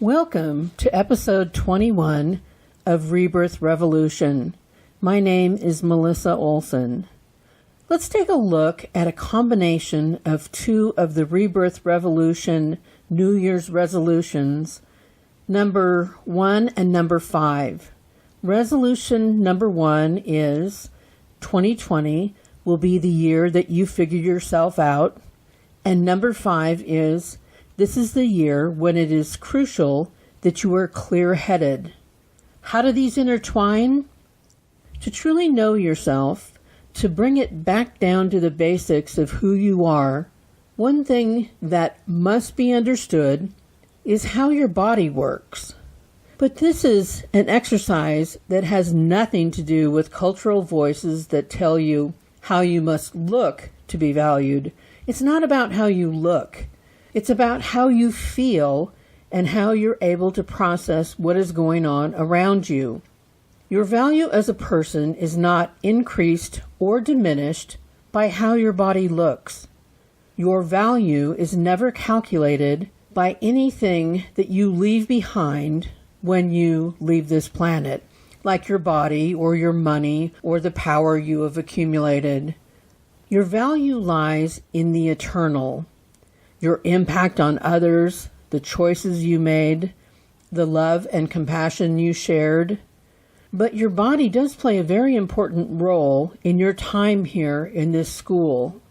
Welcome to episode 21 of Rebirth Revolution. My name is Melissa Olson. Let's take a look at a combination of two of the Rebirth Revolution New Year's resolutions, number 1 and number 5. Resolution number 1 is 2020 will be the year that you figure yourself out, and number 5 is this is the year when it is crucial that you are clear-headed. How do these intertwine? To truly know yourself, to bring it back down to the basics of who you are, one thing that must be understood is how your body works. But this is an exercise that has nothing to do with cultural voices that tell you how you must look to be valued. It's not about how you look. It's about how you feel and how you're able to process what is going on around you. Your value as a person is not increased or diminished by how your body looks. Your value is never calculated by anything that you leave behind when you leave this planet, like your body or your money or the power you have accumulated. Your value lies in the eternal. Your impact on others, the choices you made, the love and compassion you shared. But your body does play a very important role in your time here in this school.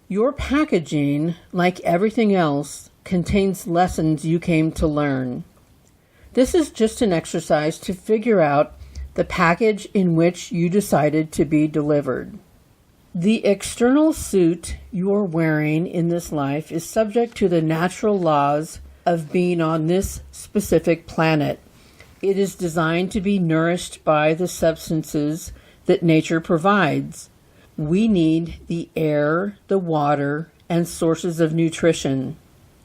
Your packaging, like everything else, contains lessons you came to learn. This is just an exercise to figure out the package in which you decided to be delivered. The external suit you're wearing in this life is subject to the natural laws of being on this specific planet. It is designed to be nourished by the substances that nature provides. We need the air, the water, and sources of nutrition.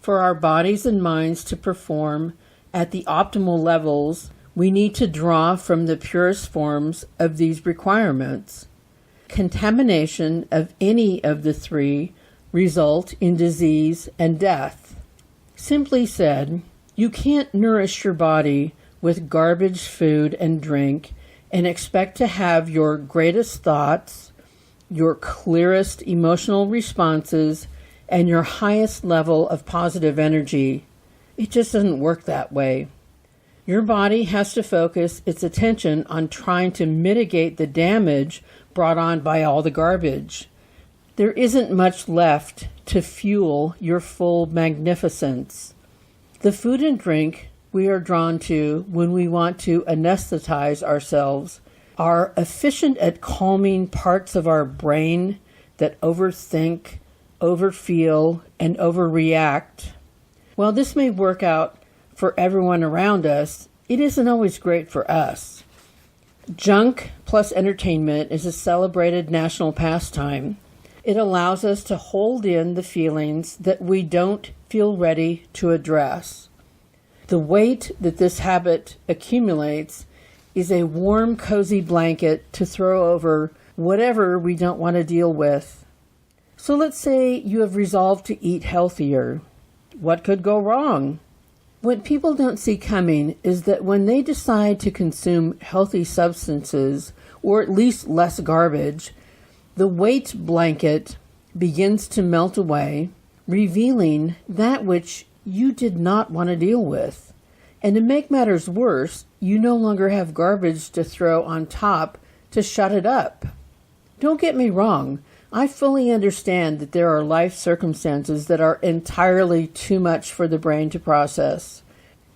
For our bodies and minds to perform at the optimal levels, we need to draw from the purest forms of these requirements. Contamination of any of the three result in disease and death. Simply said, you can't nourish your body with garbage food and drink and expect to have your greatest thoughts, your clearest emotional responses, and your highest level of positive energy. It just doesn't work that way. Your body has to focus its attention on trying to mitigate the damage brought on by all the garbage. There isn't much left to fuel your full magnificence. The food and drink we are drawn to when we want to anesthetize ourselves are efficient at calming parts of our brain that overthink, overfeel, and overreact. While this may work out for everyone around us, it isn't always great for us. Junk plus entertainment is a celebrated national pastime. It allows us to hold in the feelings that we don't feel ready to address. The weight that this habit accumulates is a warm, cozy blanket to throw over whatever we don't want to deal with. So let's say you have resolved to eat healthier. What could go wrong? What people don't see coming is that when they decide to consume healthy substances, or at least less garbage, the weight blanket begins to melt away, revealing that which you did not want to deal with. And to make matters worse, you no longer have garbage to throw on top to shut it up. Don't get me wrong. I fully understand that there are life circumstances that are entirely too much for the brain to process.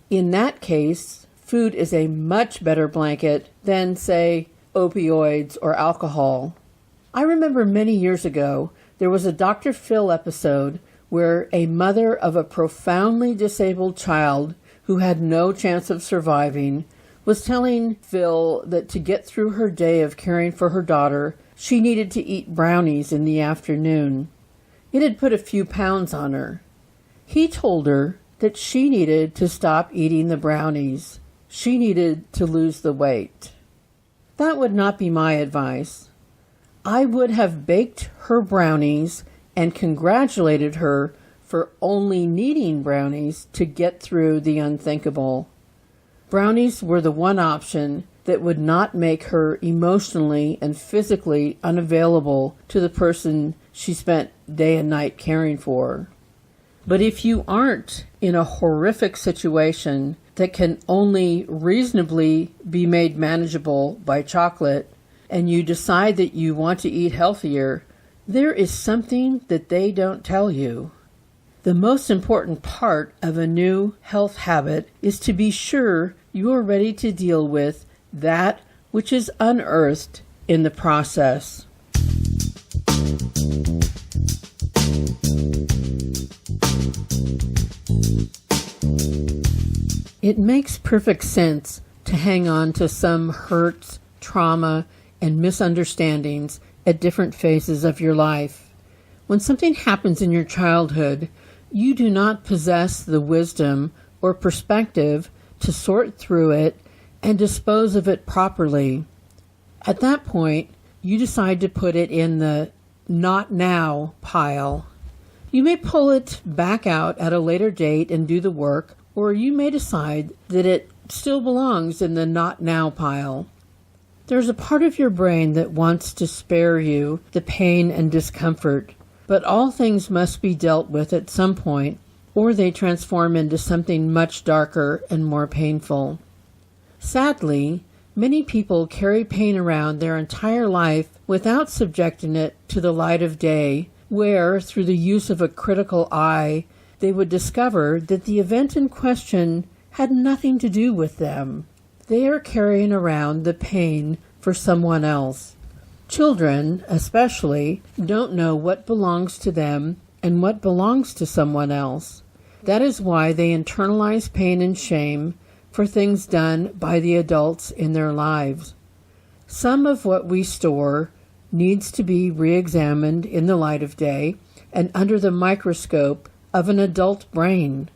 In that case, food is a much better blanket than, say, opioids or alcohol. I remember many years ago, there was a Dr. Phil episode where a mother of a profoundly disabled child who had no chance of surviving was telling Phil that to get through her day of caring for her daughter, she needed to eat brownies in the afternoon. It had put a few pounds on her. He told her that she needed to stop eating the brownies. She needed to lose the weight. That would not be my advice. I would have baked her brownies and congratulated her for only needing brownies to get through the unthinkable. Brownies were the one option that would not make her emotionally and physically unavailable to the person she spent day and night caring for. But if you aren't in a horrific situation that can only reasonably be made manageable by chocolate, and you decide that you want to eat healthier, there is something that they don't tell you. The most important part of a new health habit is to be sure you are ready to deal with that which is unearthed in the process. It makes perfect sense to hang on to some hurts, trauma, and misunderstandings at different phases of your life. When something happens in your childhood, you do not possess the wisdom or perspective to sort through it and dispose of it properly. At that point, you decide to put it in the not now pile. You may pull it back out at a later date and do the work, or you may decide that it still belongs in the not now pile. There's a part of your brain that wants to spare you the pain and discomfort, but all things must be dealt with at some point, or they transform into something much darker and more painful. Sadly, many people carry pain around their entire life without subjecting it to the light of day, where, through the use of a critical eye, they would discover that the event in question had nothing to do with them. They are carrying around the pain for someone else. Children, especially, don't know what belongs to them and what belongs to someone else. That is why they internalize pain and shame for things done by the adults in their lives. Some of what we store needs to be re-examined in the light of day and under the microscope of an adult brain.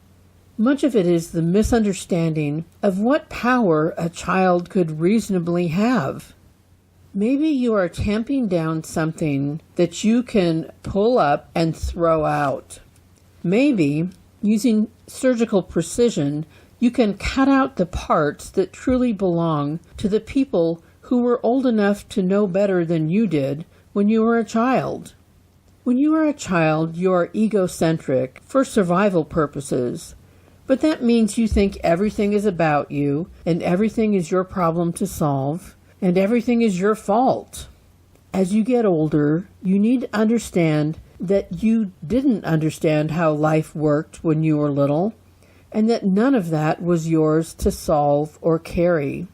Much of it is the misunderstanding of what power a child could reasonably have. Maybe you are tamping down something that you can pull up and throw out. Maybe, using surgical precision, you can cut out the parts that truly belong to the people who were old enough to know better than you did when you were a child. When you are a child, you are egocentric for survival purposes, but that means you think everything is about you, and everything is your problem to solve, and everything is your fault. As you get older, you need to understand that you didn't understand how life worked when you were little, and that none of that was yours to solve or carry.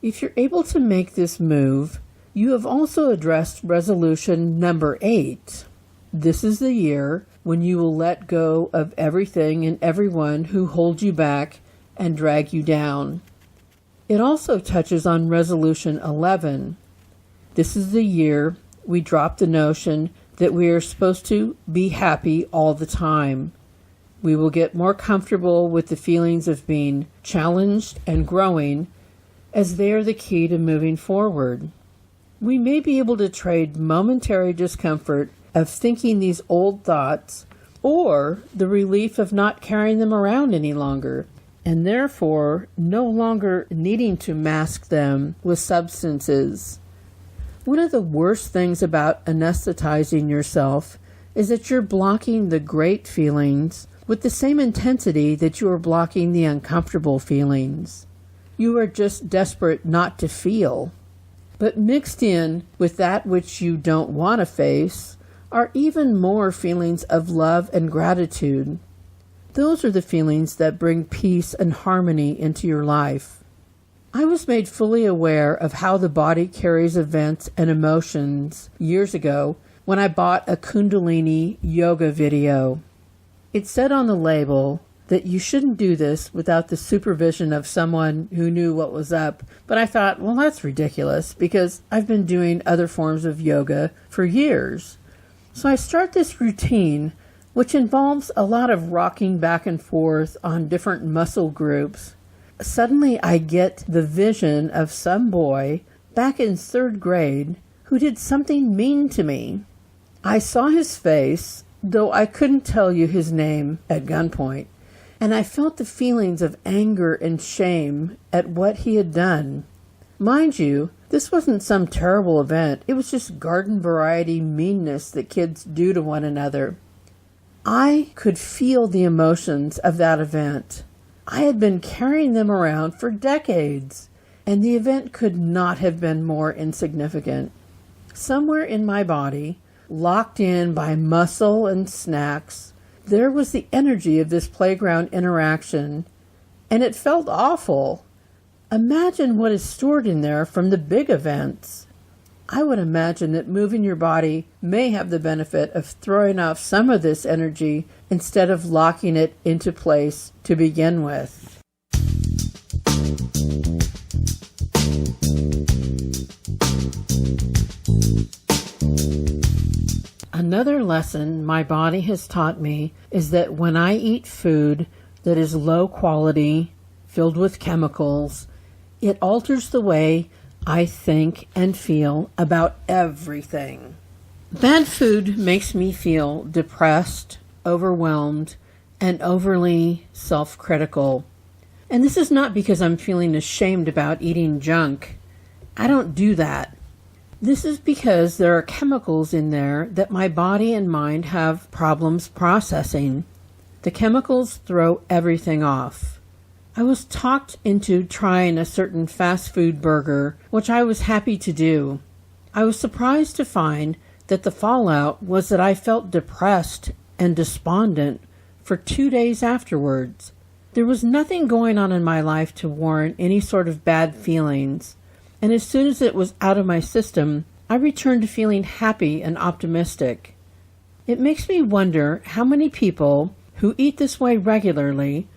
If you're able to make this move, you have also addressed resolution number 8. This is the year when you will let go of everything and everyone who holds you back and drag you down. It also touches on resolution 11. This is the year we drop the notion that we are supposed to be happy all the time. We will get more comfortable with the feelings of being challenged and growing, as they are the key to moving forward. We may be able to trade momentary discomfort of thinking these old thoughts, or the relief of not carrying them around any longer, and therefore no longer needing to mask them with substances. One of the worst things about anesthetizing yourself is that you're blocking the great feelings with the same intensity that you are blocking the uncomfortable feelings. You are just desperate not to feel. But mixed in with that which you don't want to face are even more feelings of love and gratitude. Those are the feelings that bring peace and harmony into your life. I was made fully aware of how the body carries events and emotions years ago when I bought a Kundalini yoga video. It said on the label that you shouldn't do this without the supervision of someone who knew what was up, but I thought, well, that's ridiculous because I've been doing other forms of yoga for years. So I start this routine, which involves a lot of rocking back and forth on different muscle groups. Suddenly I get the vision of some boy back in 3rd grade who did something mean to me. I saw his face, though I couldn't tell you his name at gunpoint, and I felt the feelings of anger and shame at what he had done. Mind you, this wasn't some terrible event. It was just garden variety meanness that kids do to one another. I could feel the emotions of that event. I had been carrying them around for decades, and the event could not have been more insignificant. Somewhere in my body, locked in by muscle and snacks, there was the energy of this playground interaction, and it felt awful. Imagine what is stored in there from the big events. I would imagine that moving your body may have the benefit of throwing off some of this energy instead of locking it into place to begin with. Another lesson my body has taught me is that when I eat food that is low quality, filled with chemicals, it alters the way I think and feel about everything. Bad food makes me feel depressed, overwhelmed, and overly self-critical. And this is not because I'm feeling ashamed about eating junk. I don't do that. This is because there are chemicals in there that my body and mind have problems processing. The chemicals throw everything off. I was talked into trying a certain fast food burger, which I was happy to do. I was surprised to find that the fallout was that I felt depressed and despondent for 2 days afterwards. There was nothing going on in my life to warrant any sort of bad feelings, and as soon as it was out of my system, I returned to feeling happy and optimistic. It makes me wonder how many people who eat this way regularly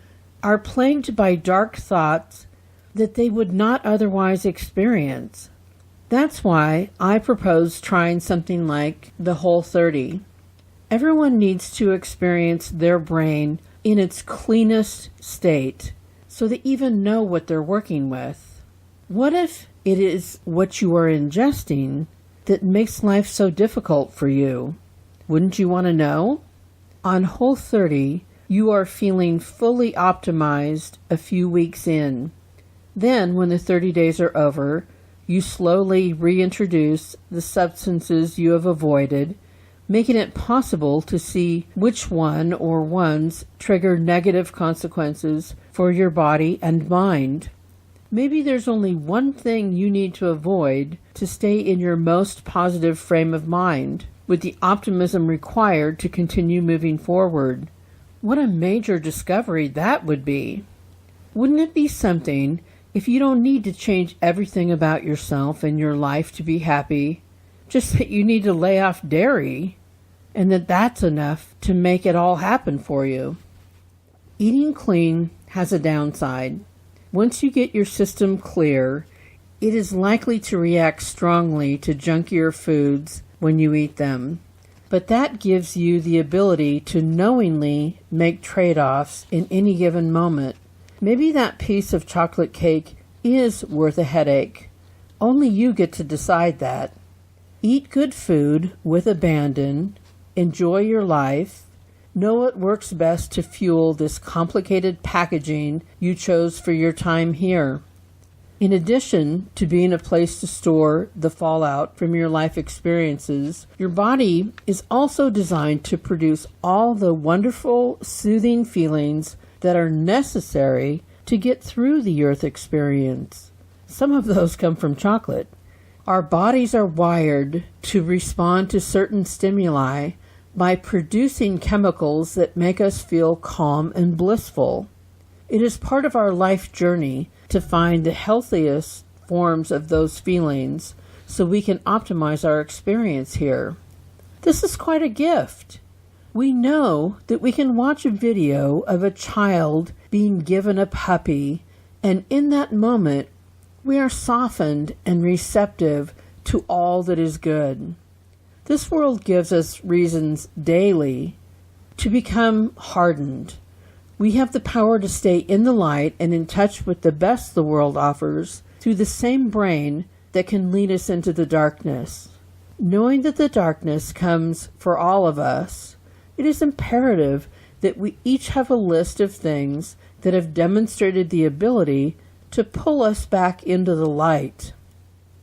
are plagued by dark thoughts that they would not otherwise experience. That's why I propose trying something like the Whole30. Everyone needs to experience their brain in its cleanest state so they even know what they're working with. What if it is what you are ingesting that makes life so difficult for you? Wouldn't you want to know? On Whole30, you are feeling fully optimized a few weeks in. Then, when the 30 days are over, you slowly reintroduce the substances you have avoided, making it possible to see which one or ones trigger negative consequences for your body and mind. Maybe there's only one thing you need to avoid to stay in your most positive frame of mind, with the optimism required to continue moving forward. What a major discovery that would be. Wouldn't it be something if you don't need to change everything about yourself and your life to be happy, just that you need to lay off dairy, and that's enough to make it all happen for you? Eating clean has a downside. Once you get your system clear, it is likely to react strongly to junkier foods when you eat them. But that gives you the ability to knowingly make trade-offs in any given moment. Maybe that piece of chocolate cake is worth a headache. Only you get to decide that. Eat good food with abandon. Enjoy your life. Know what works best to fuel this complicated packaging you chose for your time here. In addition to being a place to store the fallout from your life experiences, your body is also designed to produce all the wonderful, soothing feelings that are necessary to get through the earth experience. Some of those come from chocolate. Our bodies are wired to respond to certain stimuli by producing chemicals that make us feel calm and blissful. It is part of our life journey to find the healthiest forms of those feelings so we can optimize our experience here. This is quite a gift. We know that we can watch a video of a child being given a puppy, and in that moment, we are softened and receptive to all that is good. This world gives us reasons daily to become hardened. We have the power to stay in the light and in touch with the best the world offers through the same brain that can lead us into the darkness. Knowing that the darkness comes for all of us it is imperative that we each have a list of things that have demonstrated the ability to pull us back into the light.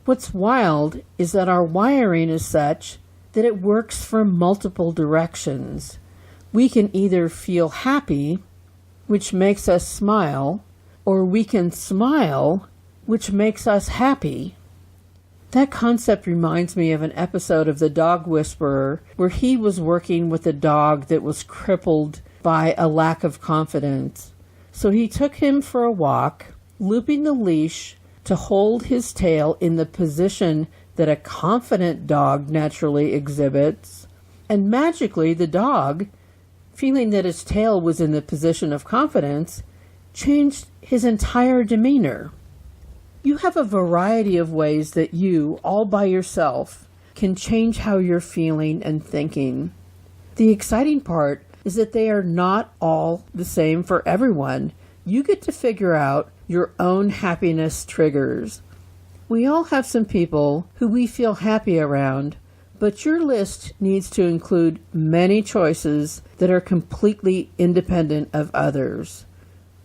What's wild is that our wiring is such that it works from multiple directions. We can either feel happy, which makes us smile, or we can smile, which makes us happy. That concept reminds me of an episode of The Dog Whisperer where he was working with a dog that was crippled by a lack of confidence. So he took him for a walk, looping the leash to hold his tail in the position that a confident dog naturally exhibits, and magically the dog, feeling that his tail was in the position of confidence, changed his entire demeanor. You have a variety of ways that you, all by yourself, can change how you're feeling and thinking. The exciting part is that they are not all the same for everyone. You get to figure out your own happiness triggers. We all have some people who we feel happy around, but your list needs to include many choices that are completely independent of others.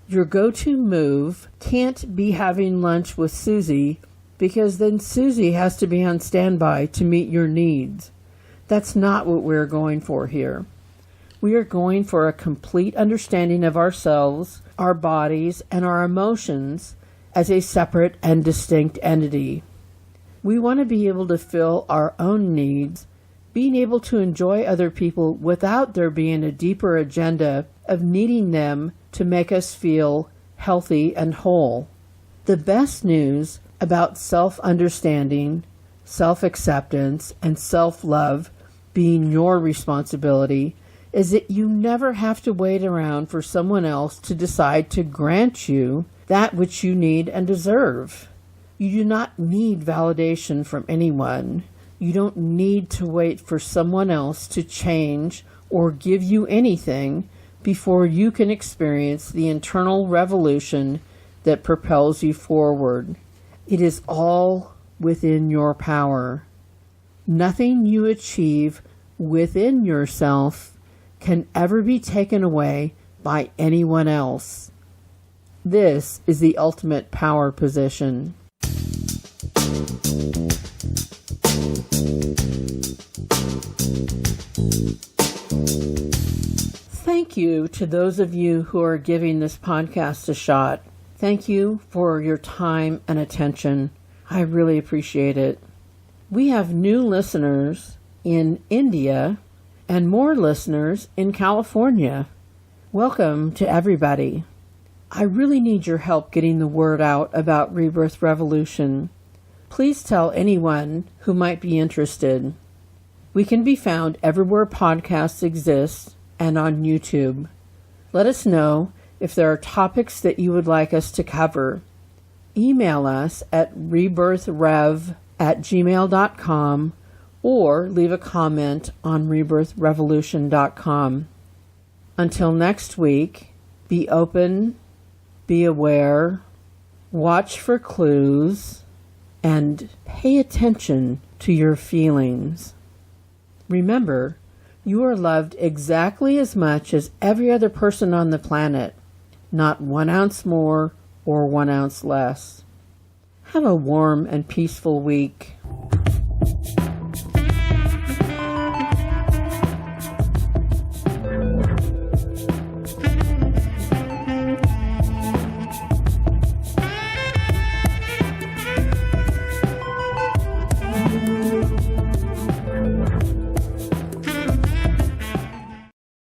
Your go-to move can't be having lunch with Susie, because then Susie has to be on standby to meet your needs. That's not what we're going for here. We are going for a complete understanding of ourselves, our bodies, and our emotions as a separate and distinct entity. We want to be able to fill our own needs, being able to enjoy other people without there being a deeper agenda of needing them to make us feel healthy and whole. The best news about self-understanding, self-acceptance, and self-love being your responsibility is that you never have to wait around for someone else to decide to grant you that which you need and deserve. You do not need validation from anyone. You don't need to wait for someone else to change or give you anything before you can experience the internal revolution that propels you forward. It is all within your power. Nothing you achieve within yourself can ever be taken away by anyone else. This is the ultimate power position. Thank you to those of you who are giving this podcast a shot. Thank you for your time and attention. I really appreciate it. We have new listeners in India and more listeners in California. Welcome to everybody. I really need your help getting the word out about Rebirth Revolution. Please tell anyone who might be interested. We can be found everywhere podcasts exist and on YouTube. Let us know if there are topics that you would like us to cover. Email us at rebirthrev@gmail.com or leave a comment on rebirthrevolution.com. Until next week, be open, be aware, watch for clues, and pay attention to your feelings. Remember, you are loved exactly as much as every other person on the planet, not 1 ounce more or 1 ounce less. Have a warm and peaceful week.